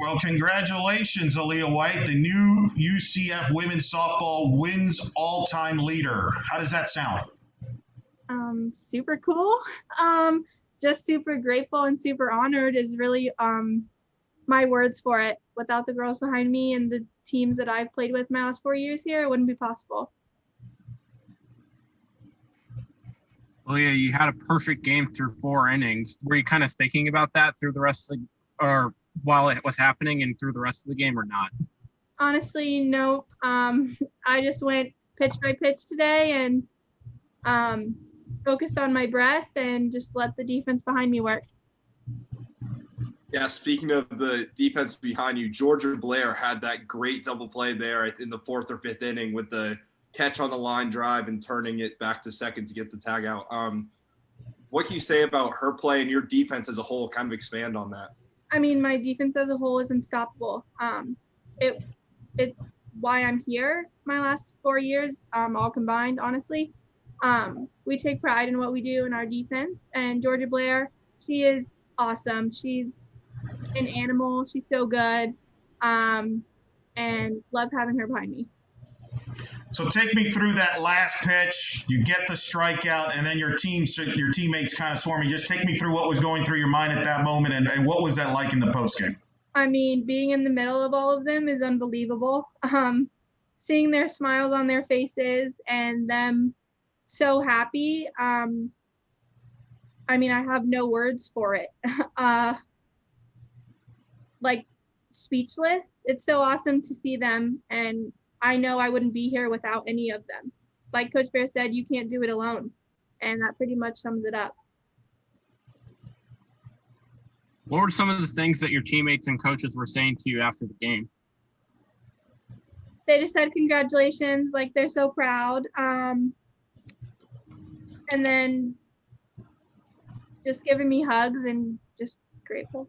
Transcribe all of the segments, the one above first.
Well, congratulations, Alea White, the new UCF women's softball wins all-time leader. How does that sound? Super cool. Just super grateful and super honored is really my words for it. Without the girls behind me and the teams that I've played with my last 4 years here, it wouldn't be possible. Alea, you had a perfect game through 4 innings. Were you kind of thinking about that through the rest of the, or while it was happening and through the rest of the game, or not? Honestly, no. I just went pitch by pitch today and focused on my breath and just let the defense behind me work. Yeah, speaking of the defense behind you, Georgia Blair had that great double play there in the 4th or 5th inning with the catch on the line drive and turning it back to second to get the tag out. What can you say about her play and your defense as a whole? Kind of expand on that. I mean, my defense as a whole is unstoppable. It's why I'm here my last 4 years, all combined, honestly. We take pride in what we do in our defense, and Georgia Blair, she is awesome. She's an animal. She's so good, and love having her behind me. So take me through that last pitch. You get the strikeout, and then your teammates kind of swarm you. Just take me through what was going through your mind at that moment, and what was that like in the postgame? I mean, being in the middle of all of them is unbelievable. Seeing their smiles on their faces and them so happy. I mean, I have no words for it. Like speechless. It's so awesome to see them, and I know I wouldn't be here without any of them. Like Coach Bear said, you can't do it alone, and that pretty much sums it up. What were some of the things that your teammates and coaches were saying to you after the game? They just said congratulations, like they're so proud. And then just giving me hugs and just grateful.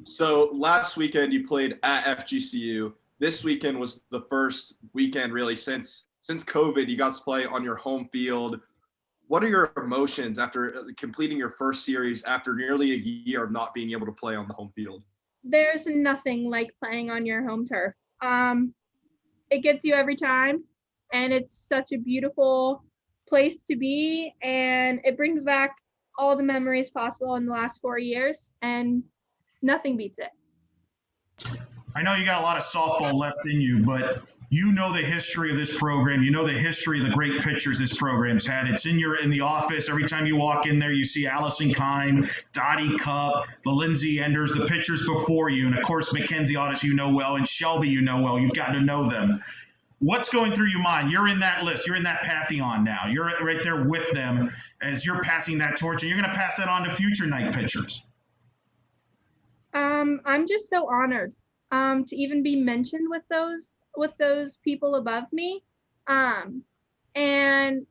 So last weekend you played at FGCU. This weekend was the first weekend really since COVID you got to play on your home field. What are your emotions after completing your first series after nearly a year of not being able to play on the home field? There's nothing like playing on your home turf. It gets you every time, and it's such a beautiful place to be, and it brings back all the memories possible in the last 4 years, and nothing beats it. I know you got a lot of softball left in you, but you know the history of this program. You know the history of the great pitchers this program's had. It's in the office. Every time you walk in there, you see Allison Kime, Dottie Cup, the Lindsay Enders, the pitchers before you, and of course Mackenzie Audis you know well, and Shelby you know well. You've got to know them. What's going through your mind? You're in that list. You're in that pantheon now. You're right there with them as you're passing that torch, and you're going to pass that on to future night pitchers. I'm just so honored to even be mentioned with those people above me, and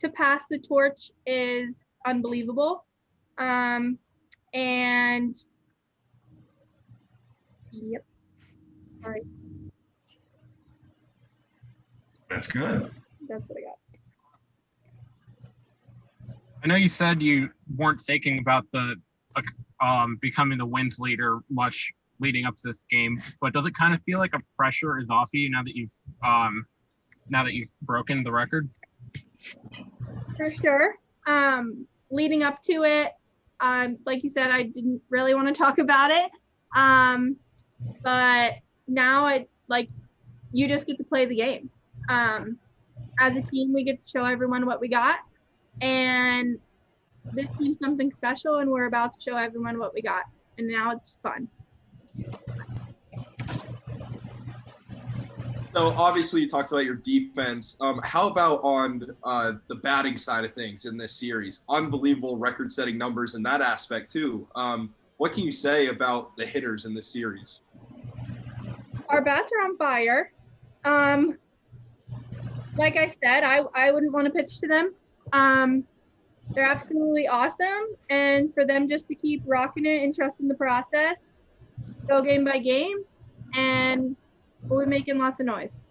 to pass the torch is unbelievable. And yep, all right. That's good. That's what I got. I know you said you weren't thinking about the becoming the wins leader much leading up to this game, but does it kind of feel like a pressure is off you now that you've broken the record? For sure. Leading up to it, like you said, I didn't really want to talk about it. But now it's like you just get to play the game. As a team, we get to show everyone what we got, and this team's something special, and we're about to show everyone what we got, and now it's fun. So obviously you talked about your defense. How about on the batting side of things in this series? Unbelievable record-setting numbers in that aspect too. What can you say about the hitters in this series? Our bats are on fire. Like I said, I wouldn't want to pitch to them. They're absolutely awesome, and for them just to keep rocking it and trusting the process, go game by game, and we're making lots of noise.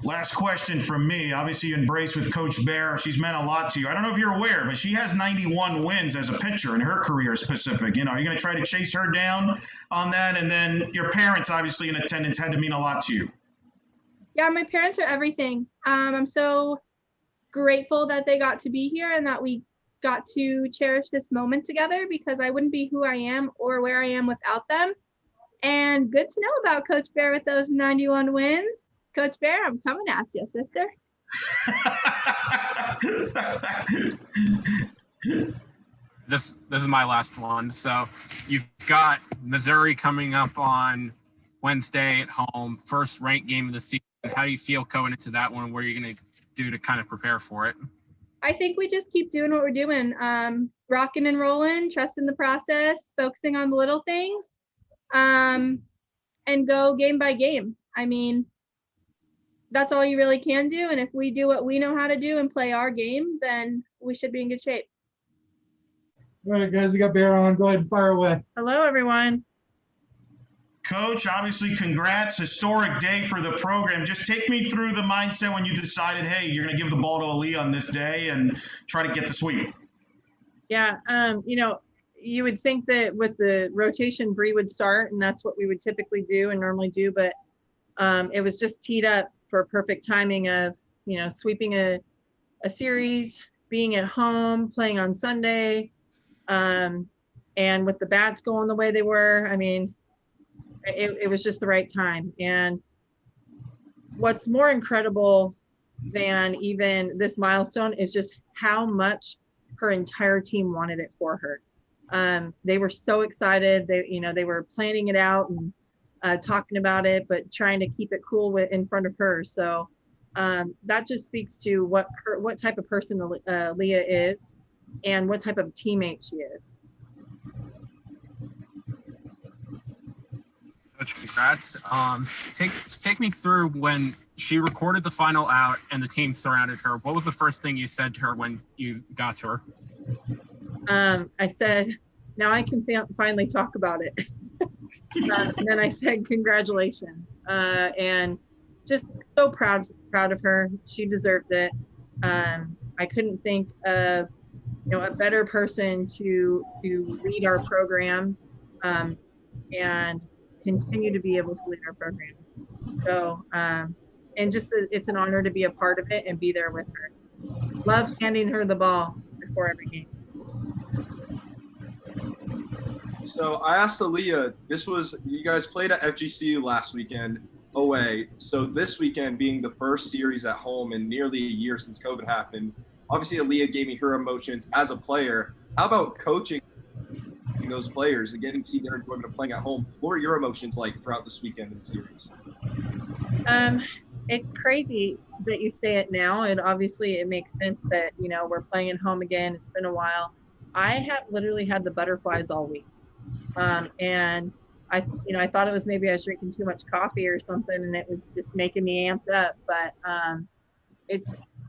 Last question from me. Obviously, you embrace with Coach Bear. She's meant a lot to you. I don't know if you're aware, but she has 91 wins as a pitcher in her career specific. Are you going to try to chase her down on that? And then your parents, obviously, in attendance had to mean a lot to you. Yeah, my parents are everything. I'm so grateful that they got to be here and that we got to cherish this moment together, because I wouldn't be who I am or where I am without them. And good to know about Coach Bear with those 91 wins. Coach Bear, I'm coming at you, sister. This is my last one. So you've got Missouri coming up on Wednesday at home, first ranked game of the season. How do you feel going into that one? What are you going to do to kind of prepare for it? I think we just keep doing what we're doing, rocking and rolling, trusting the process, focusing on the little things, and go game by game. I mean, that's all you really can do. And if we do what we know how to do and play our game, then we should be in good shape. All right, guys, we got Bear on. Go ahead and fire away. Hello, everyone. Coach, obviously, congrats. Historic day for the program. Just take me through the mindset when you decided, hey, you're going to give the ball to Alea on this day and try to get the sweep. Yeah, you would think that with the rotation, Bree would start, and that's what we would typically do and normally do, but it was just teed up for perfect timing of, sweeping a series, being at home, playing on Sunday, and with the bats going the way they were, I mean, it was just the right time. And what's more incredible than even this milestone is just how much her entire team wanted it for her. They were so excited. They were planning it out and talking about it, but trying to keep it cool in front of her. So that just speaks to what type of person Leah is and what type of teammate she is. Coach, congrats. Take me through when she recorded the final out and the team surrounded her. What was the first thing you said to her when you got to her? I said, now I can finally talk about it. And then I said, congratulations. And just so proud of her. She deserved it. I couldn't think of a better person to lead our program and continue to be able to lead our program. So, and just it's an honor to be a part of it and be there with her. Love handing her the ball before every game. So I asked Alea, you guys played at FGCU last weekend away. So this weekend being the first series at home in nearly a year since COVID happened, obviously Alea gave me her emotions as a player. How about coaching those players and getting to see their enjoyment of playing at home? What were your emotions like throughout this weekend in the series? It's crazy that you say it now. And obviously it makes sense that, we're playing at home again. It's been a while. I have literally had the butterflies all week. And I thought it was maybe I was drinking too much coffee or something and it was just making me amped up. But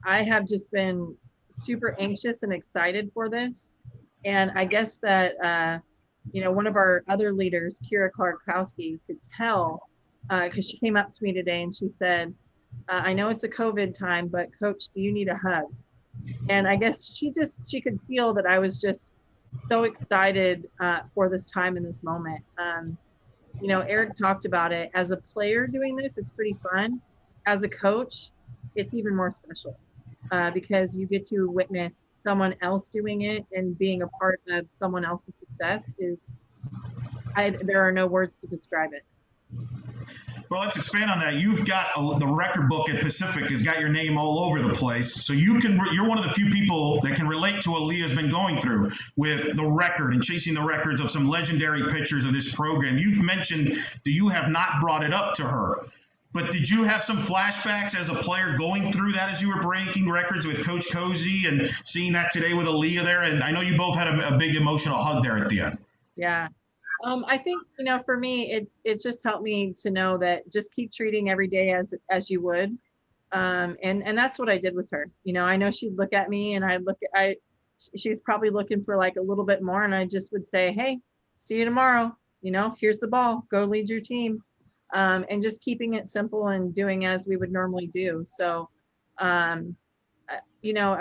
I have just been super anxious and excited for this. And I guess that, one of our other leaders, Kira Clarkowski, could tell, because she came up to me today and she said, I know it's a COVID time, but Coach, do you need a hug? And I guess she could feel that I was just so excited for this time and this moment. Eric talked about it. As a player doing this, it's pretty fun. As a coach, it's even more special. Because you get to witness someone else doing it and being a part of someone else's success there are no words to describe it. Well, let's expand on that. You've got the record book at Pacific has got your name all over the place. So you're one of the few people that can relate to what Alea's been going through with the record and chasing the records of some legendary pitchers of this program. You've mentioned that you have not brought it up to her. But did you have some flashbacks as a player going through that as you were breaking records with Coach Cozy and seeing that today with Alea there? And I know you both had a big emotional hug there at the end. Yeah. I think, for me, it's just helped me to know that just keep treating every day as you would. And that's what I did with her. I know she'd look at me and she's probably looking for like a little bit more. And I just would say, hey, see you tomorrow. Here's the ball, go lead your team. and just keeping it simple and doing as we would normally do. So, you know,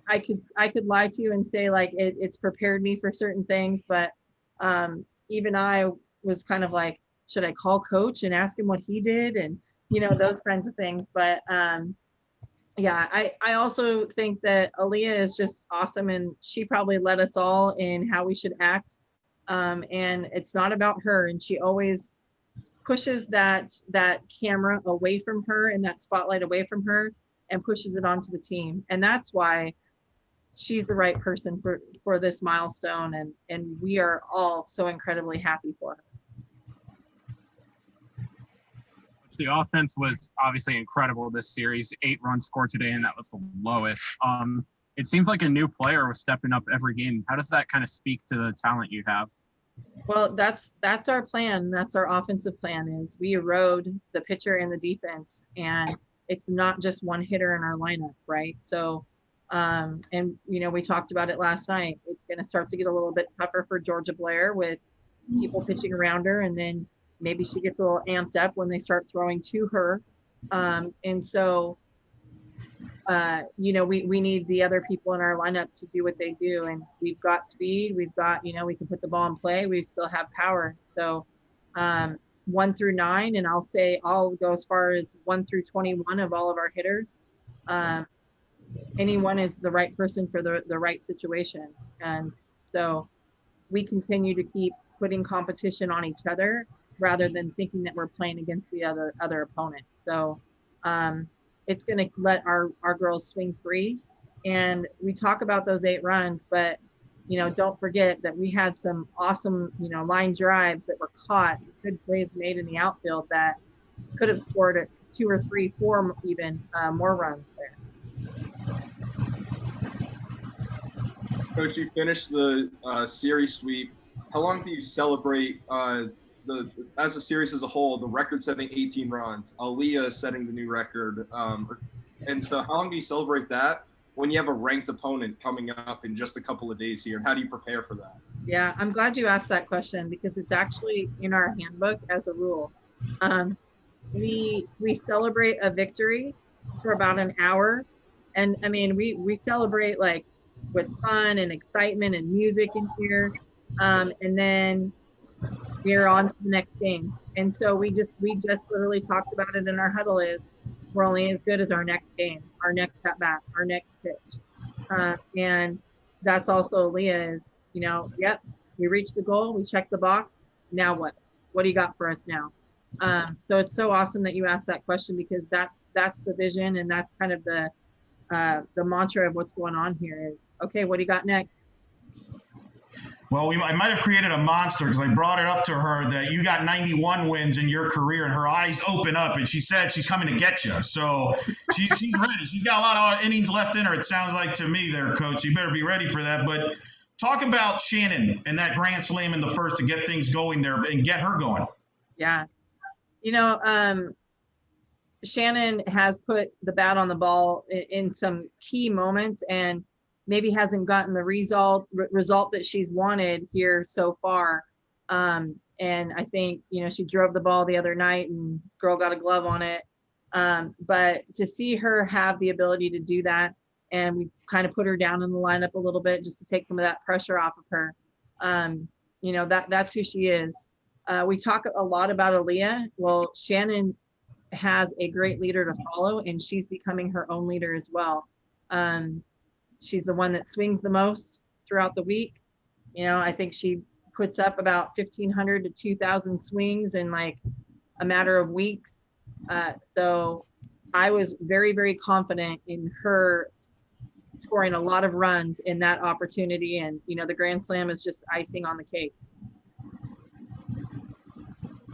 I could lie to you and say like it's prepared me for certain things, but even I was kind of like, should I call coach and ask him what he did, and you know, those kinds of things. But yeah, I also think that Alea is just awesome, and she probably led us all in how we should act. And it's not about her, and she always pushes that camera away from her and that spotlight away from her and pushes it onto the team. And that's why she's the right person for this milestone, and we are all so incredibly happy for her. The offense was obviously incredible this series. 8 runs scored today, and that was the lowest. It seems like a new player was stepping up every game. How does that kind of speak to the talent you have? Well, that's our plan. That's our offensive plan, is we erode the pitcher and the defense, and it's not just one hitter in our lineup, right? So, and you know, we talked about it last night. It's going to start to get a little bit tougher for Georgia Blair with people pitching around her, and then maybe she gets a little amped up when they start throwing to her. And so, you know, we need the other people in our lineup to do what they do. And we've got speed. We've got, you know, we can put the ball in play. We still have power. So 1 through 9, and I'll go as far as 1 through 21 of all of our hitters. Anyone is the right person for the right situation. And so we continue to keep putting competition on each other rather than thinking that we're playing against the other opponent. So it's going to let our girls swing free. And we talk about those 8 runs, but, you know, don't forget that we had some awesome, you know, line drives that were caught, good plays made in the outfield that could have scored 2 or 3, 4 even more runs there. Coach, you finished the series sweep. How long do you celebrate as a series as a whole, the record-setting 18 runs, Alea setting the new record, and so how long do you celebrate that when you have a ranked opponent coming up in just a couple of days here, and how do you prepare for that? Yeah, I'm glad you asked that question, because it's actually in our handbook as a rule. We celebrate a victory for about an hour, and I mean we celebrate like with fun and excitement and music in here, and then we're on to the next game. And so we just literally talked about it in our huddle, is we're only as good as our next game, our next at bat, our next pitch. And that's also Alea is, you know, yep, we reached the goal, we checked the box. Now what? What do you got for us now? So it's so awesome that you asked that question, because that's the vision, and that's kind of the mantra of what's going on here is, okay, what do you got next? Well, I might have created a monster, because I brought it up to her that you got 91 wins in your career, and her eyes open up, and she said she's coming to get you. So she's ready. She's got a lot of innings left in her, it sounds like to me there, Coach. You better be ready for that. But talk about Shannon and that grand slam in the first to get things going there and get her going. Yeah. You know, Shannon has put the bat on the ball in some key moments, and maybe hasn't gotten the result that she's wanted here so far. And I think, you know, she drove the ball the other night and girl got a glove on it. But to see her have the ability to do that, and we kind of put her down in the lineup a little bit just to take some of that pressure off of her. You know, that's who she is. We talk a lot about Alea. Well, Shannon has a great leader to follow, and she's becoming her own leader as well. She's the one that swings the most throughout the week. You know, I think she puts up about 1,500 to 2,000 swings in like a matter of weeks. So I was very, very confident in her scoring a lot of runs in that opportunity. And, you know, the Grand Slam is just icing on the cake.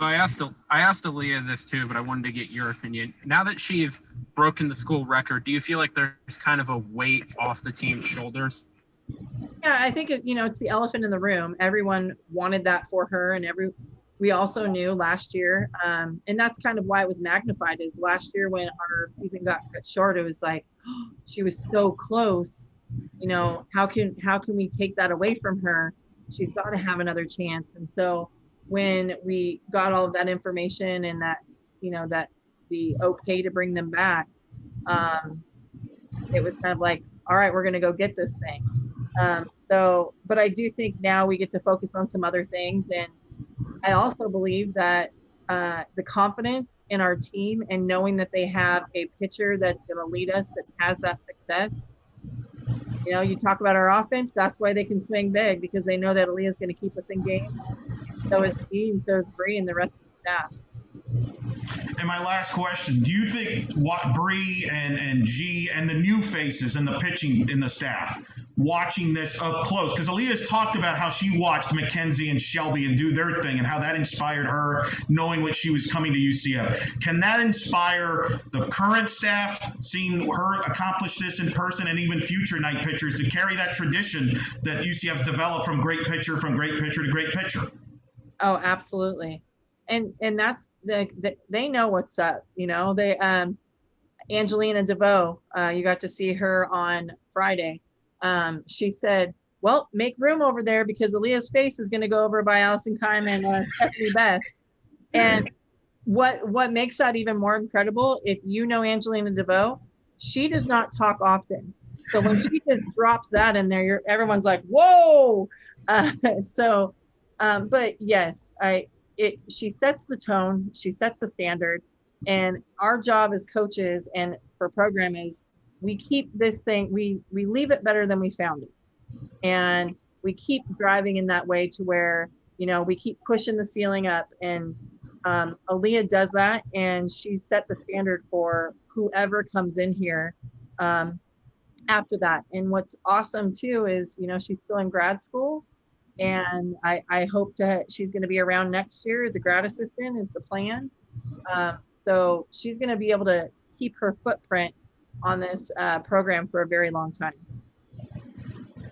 I asked Alea this too, but I wanted to get your opinion. Now that she's broken the school record, do you feel like there's kind of a weight off the team's shoulders? Yeah, I think you know, it's the elephant in the room. Everyone wanted that for her, and we also knew last year, and that's kind of why it was magnified. Is last year when our season got cut short, it was like, oh, she was so close. You know, how can we take that away from her? She's got to have another chance. And so when we got all of that information and that, that the okay to bring them back, it was kind of like, all right, we're going to go get this thing. But I do think now we get to focus on some other things. And I also believe that the confidence in our team and knowing that they have a pitcher that's going to lead us, that has that success. You talk about our offense, that's why they can swing big, because they know that Alea's going to keep us in game. So is he, and so is Bree and the rest of the staff. And my last question, do you think what Bree and G and the new faces and the pitching in the staff watching this up close, because Alea's talked about how she watched Mackenzie and Shelby and do their thing and how that inspired her, knowing what she was coming to UCF. Can that inspire the current staff, seeing her accomplish this in person, and even future night pitchers to carry that tradition that UCF's developed from great pitcher to great pitcher? Oh, absolutely. And that's they know what's up. They Angelina DeVoe, you got to see her on Friday. She said, well, make room over there because Alea's face is going to go over by Allison Kime and Stephanie Best. And what makes that even more incredible, if you know Angelina DeVoe, she does not talk often. So when she just drops that in there, everyone's like, whoa. But yes, she sets the tone, she sets the standard, and our job as coaches and for program is we keep this thing, we leave it better than we found it. And we keep driving in that way to where, we keep pushing the ceiling up, and Alea does that, and she set the standard for whoever comes in here after that. And what's awesome too is, she's still in grad school. And I hope she's going to be around next year as a grad assistant is the plan. So she's going to be able to keep her footprint on this program for a very long time.